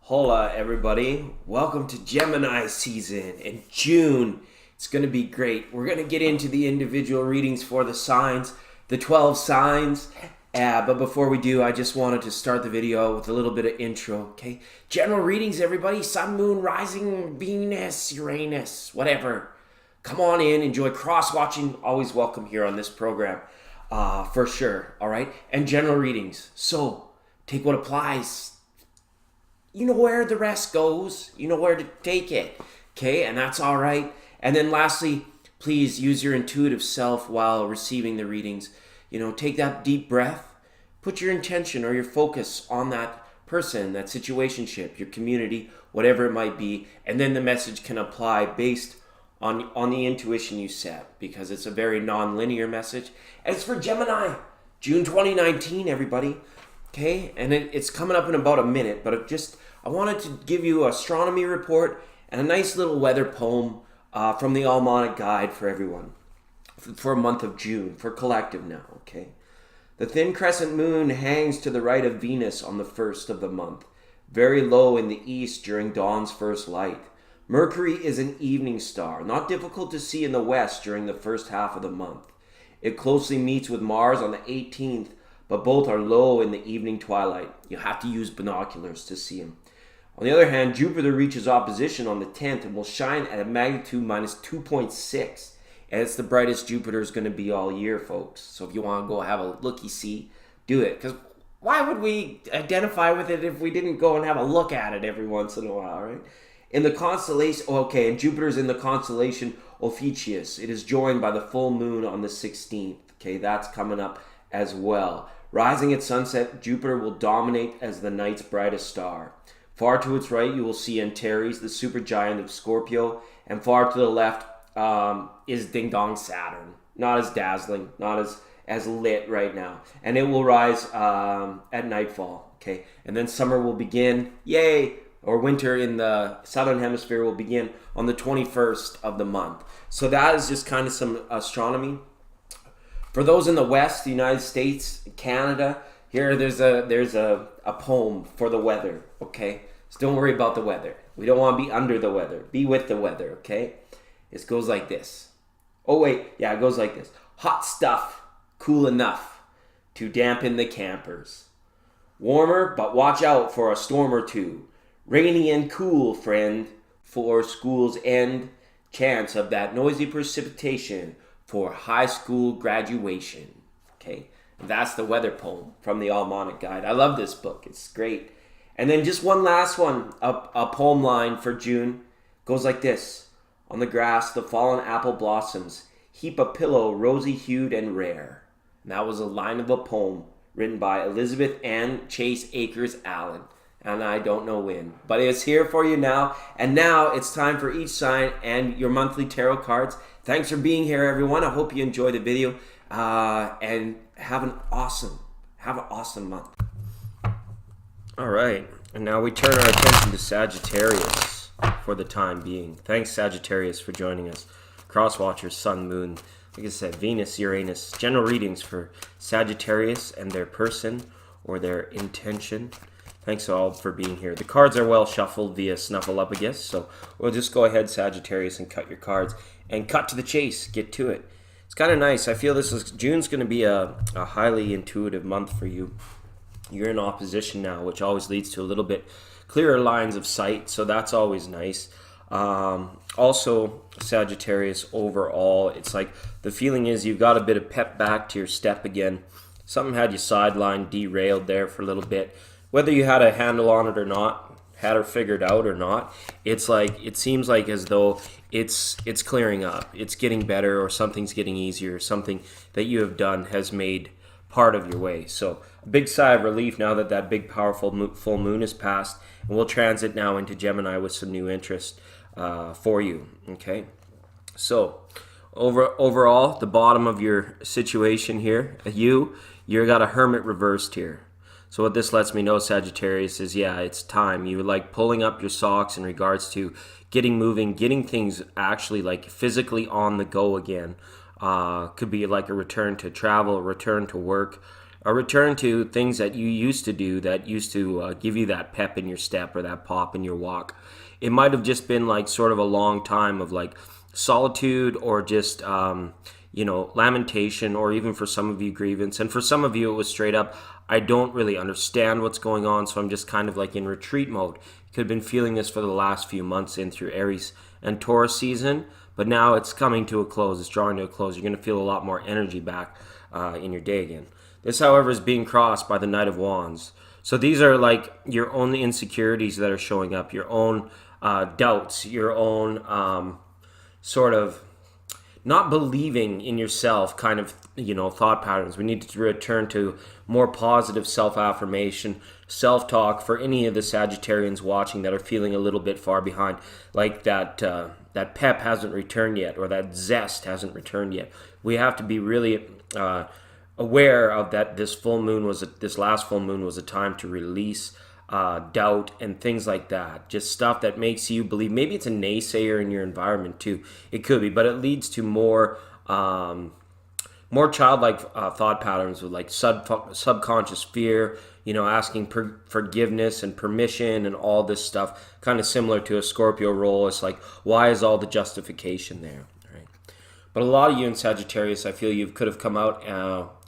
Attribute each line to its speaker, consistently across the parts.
Speaker 1: Hola everybody, welcome to Gemini season in June. It's going to be great. We're going to get into the individual readings for the signs, the 12 signs. But before we do, I just wanted to start the video with a little bit of intro, okay? General readings, everybody. Sun, moon, rising, Venus, Uranus, whatever. Come on in, enjoy cross-watching. Always welcome here on this program, for sure, all right? And general readings. So, take what applies. You know where the rest goes. You know where to take it. Okay, and that's all right. And then lastly, please use your intuitive self while receiving the readings. Take that deep breath. Put your intention or your focus on that person, that situationship, your community, whatever it might be. And then the message can apply based on the intuition you set, because it's a very non-linear message. And it's for Gemini, June 2019, everybody. Okay, and it's coming up in about a minute, but I wanted to give you an astronomy report and a nice little weather poem from the Almanac Guide for everyone for a month of June, for collective now, okay? The thin crescent moon hangs to the right of Venus on the first of the month, very low in the east during dawn's first light. Mercury is an evening star, not difficult to see in the west during the first half of the month. It closely meets with Mars on the 18th, but both are low in the evening twilight. You have to use binoculars to see them. On the other hand, Jupiter reaches opposition on the 10th and will shine at a magnitude minus 2.6. And it's the brightest Jupiter is going to be all year, folks. So if you want to go have a looky-see, do it. Because why would we identify with it if we didn't go and have a look at it every once in a while, right? In the constellation, and Jupiter's in the constellation Ophiuchus. It is joined by the full moon on the 16th. Okay, that's coming up as well. Rising at sunset, Jupiter will dominate as the night's brightest star. Far to its right, you will see Antares, the supergiant of Scorpio, and far to the left is Ding Dong Saturn. Not as dazzling, not as lit right now. And it will rise at nightfall, okay? And then summer will begin, yay! Or winter in the southern hemisphere will begin on the 21st of the month. So that is just kind of some astronomy. For those in the West, the United States, Canada, there's a poem for the weather, okay? So don't worry about the weather. We don't want to be under the weather. Be with the weather, okay? It goes like this. It goes like this. Hot stuff, cool enough to dampen the campers. Warmer, but watch out for a storm or two. Rainy and cool, friend, for school's end. Chance of that noisy precipitation for high school graduation. Okay, that's the weather poem from the Almanac Guide. I love this book. It's great. And then just one last one, a poem line for June. Goes like this. On the grass, the fallen apple blossoms heap a pillow rosy-hued and rare. And that was a line of a poem written by Elizabeth Ann Chase Akers Allen. And I don't know when, but it's here for you now. And now it's time for each sign and your monthly tarot cards. Thanks for being here, everyone. I hope you enjoy the video and have an awesome month. All right, and now we turn our attention to Sagittarius for the time being. Thanks, Sagittarius, for joining us. Cross Watchers, Sun, Moon, like I said, Venus, Uranus. General readings for Sagittarius and their person or their intention. Thanks all for being here. The cards are well shuffled via Snuffleupagus, so we'll just go ahead, Sagittarius, and cut your cards. And cut to the chase. Get to it. It's kind of nice. I feel June's going to be a highly intuitive month for you. You're in opposition now, which always leads to a little bit clearer lines of sight, so that's always nice. Also, Sagittarius, overall, it's like the feeling is you've got a bit of pep back to your step again. Something had you sidelined, derailed there for a little bit. Whether you had a handle on it or not, had her figured out or not, it seems like as though it's clearing up. It's getting better, or something's getting easier. Something that you have done has made part of your way. So a big sigh of relief now that big powerful full moon is passed, and we'll transit now into Gemini with some new interest for you. Okay, so overall, the bottom of your situation here, you got a Hermit reversed here. So what this lets me know, Sagittarius, is it's time. You like pulling up your socks in regards to getting moving, getting things actually like physically on the go again. Could be like a return to travel, a return to work, a return to things that you used to do that used to give you that pep in your step or that pop in your walk. It might have just been like sort of a long time of like solitude or just lamentation, or even for some of you grievance, and for some of you it was straight up, I don't really understand what's going on, so I'm just kind of like in retreat mode. You could have been feeling this for the last few months in through Aries and Taurus season, but now it's coming to a close, it's drawing to a close. You're going to feel a lot more energy back in your day again. This, however, is being crossed by the Knight of Wands. So these are like your own insecurities that are showing up, your own doubts, your own sort of not believing in yourself kind of, thought patterns. We need to return to more positive self-affirmation, self-talk for any of the Sagittarians watching that are feeling a little bit far behind, like that pep hasn't returned yet, or that zest hasn't returned yet. We have to be really aware of that. This last full moon was a time to release doubt and things like that. Just stuff that makes you believe. Maybe it's a naysayer in your environment too. It could be, but it leads to more childlike thought patterns with like subconscious fear. Asking forgiveness and permission and all this stuff. Kind of similar to a Scorpio role. It's like, why is all the justification there? Right? But a lot of you in Sagittarius, I feel you could have come out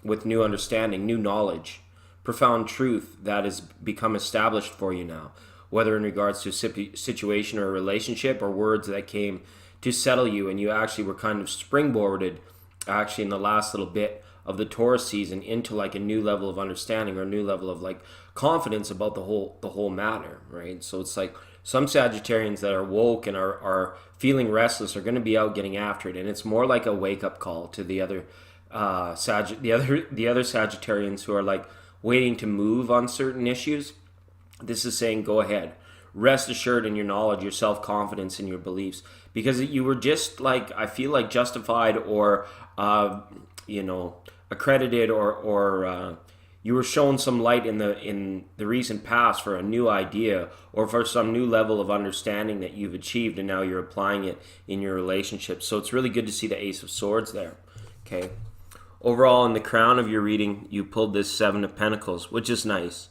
Speaker 1: with new understanding, new knowledge, profound truth that has become established for you now, whether in regards to a situation or a relationship, or words that came to settle you, and you actually were kind of springboarded actually in the last little bit of the Taurus season into like a new level of understanding, or a new level of like confidence about the whole matter, right? So it's like some Sagittarians that are woke and are feeling restless are going to be out getting after it, and it's more like a wake-up call to the other Sagittarians who are like waiting to move on certain issues. This is saying, go ahead. Rest assured in your knowledge, your self-confidence, and your beliefs. Because you were just like, I feel like justified or, accredited or you were shown some light in the recent past for a new idea or for some new level of understanding that you've achieved, and now you're applying it in your relationship. So it's really good to see the Ace of Swords there. Okay. Overall, in the crown of your reading, you pulled this Seven of Pentacles, which is nice.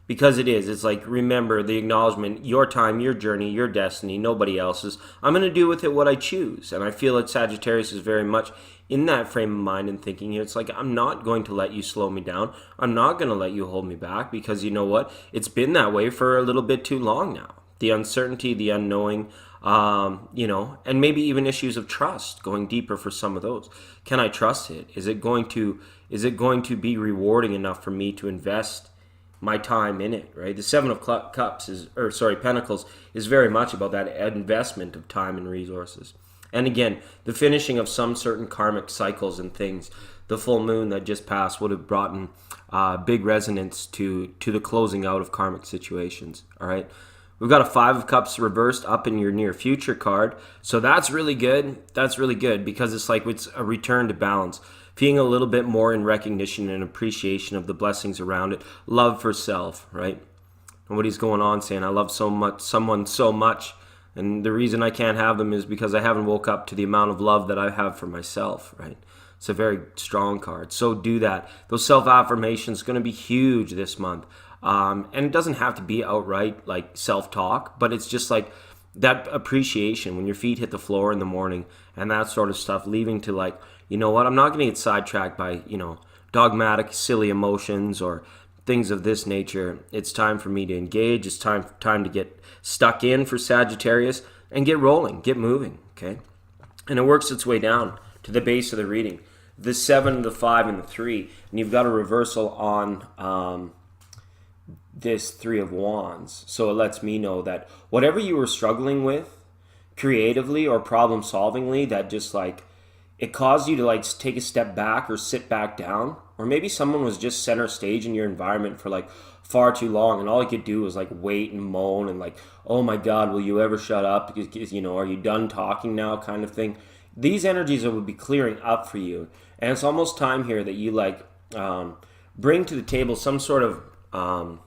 Speaker 1: Because it's like, remember the acknowledgement, your time, your journey, your destiny, nobody else's. I'm going to do with it what I choose. And I feel like Sagittarius is very much in that frame of mind and thinking here. It's like, I'm not going to let you slow me down. I'm not going to let you hold me back, because you know what? It's been that way for a little bit too long now. The uncertainty, the unknowing, and maybe even issues of trust, going deeper for some of those. Can I trust it? Is it going to be rewarding enough for me to invest my time in it, right? The Seven of Pentacles is very much about that investment of time and resources. And again, the finishing of some certain karmic cycles and things. The full moon that just passed would have brought in big resonance to the closing out of karmic situations, all right? We've got a Five of Cups reversed up in your near future card. So that's really good. That's really good, because it's like it's a return to balance. Feeling a little bit more in recognition and appreciation of the blessings around it. Love for self, right? Nobody's going on saying, I love someone so much, and the reason I can't have them is because I haven't woke up to the amount of love that I have for myself, right? It's a very strong card. So do that. Those self-affirmations are going to be huge this month. And it doesn't have to be outright like self-talk, but it's just like that appreciation when your feet hit the floor in the morning and that sort of stuff, leaving to like, you know what, I'm not going to get sidetracked by, dogmatic, silly emotions or things of this nature. It's time for me to engage. It's time to get stuck in for Sagittarius and get rolling, get moving, okay? And it works its way down to the base of the reading. The 7, the 5, and the 3. And you've got a reversal on this Three of Wands. So it lets me know that whatever you were struggling with creatively or problem solvingly, that just like it caused you to like take a step back or sit back down, or maybe someone was just center stage in your environment for like far too long, and all you could do was like wait and moan and like, oh my God, will you ever shut up? Because are you done talking now, kind of thing. These energies would be clearing up for you, and it's almost time here that you like bring to the table some sort of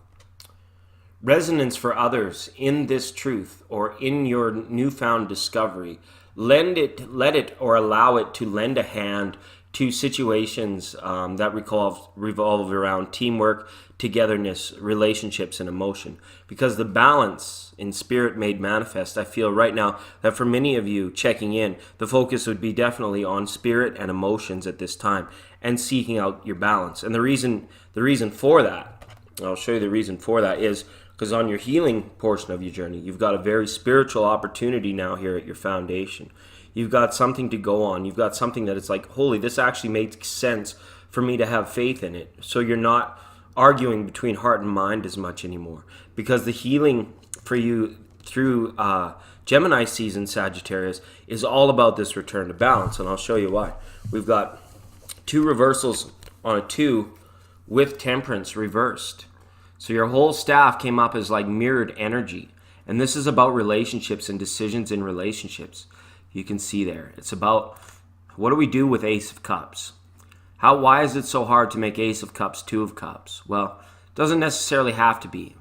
Speaker 1: resonance for others in this truth or in your newfound discovery. Let it or allow it to lend a hand to situations that revolve around teamwork, togetherness, relationships, and emotion. Because the balance in Spirit Made Manifest, I feel right now that for many of you checking in, the focus would be definitely on spirit and emotions at this time and seeking out your balance. And the reason for that, I'll show you the reason for that, is because on your healing portion of your journey, you've got a very spiritual opportunity now here at your foundation. You've got something to go on. You've got something that it's like, holy, this actually makes sense for me to have faith in it. So you're not arguing between heart and mind as much anymore. Because the healing for you through Gemini season, Sagittarius, is all about this return to balance. And I'll show you why. We've got 2 reversals on a 2 with Temperance reversed. So your whole staff came up as like mirrored energy. And this is about relationships and decisions in relationships. You can see there. It's about what do we do with Ace of Cups? Why is it so hard to make Ace of Cups 2 of Cups? Well, it doesn't necessarily have to be.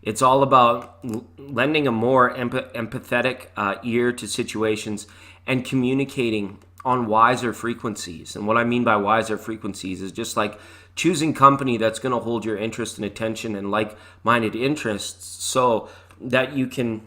Speaker 1: It's all about lending a more empathetic ear to situations and communicating on wiser frequencies. And what I mean by wiser frequencies is just like choosing company that's going to hold your interest and attention and like-minded interests so that you can,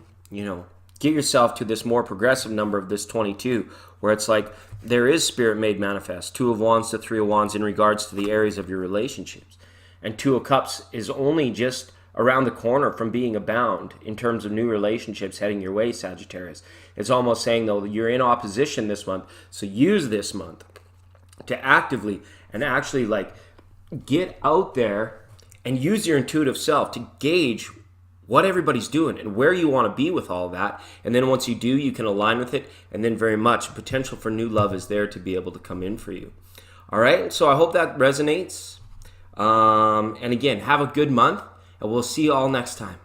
Speaker 1: get yourself to this more progressive number of this 22, where it's like there is Spirit Made Manifest, 2 of Wands to 3 of Wands in regards to the areas of your relationships. And 2 of Cups is only just around the corner from being abound in terms of new relationships heading your way, Sagittarius. It's almost saying, though, you're in opposition this month, so use this month to actively and actually get out there and use your intuitive self to gauge what everybody's doing and where you want to be with all that. And then once you do, you can align with it. And then very much potential for new love is there to be able to come in for you. All right. So I hope that resonates. And again, have a good month and we'll see you all next time.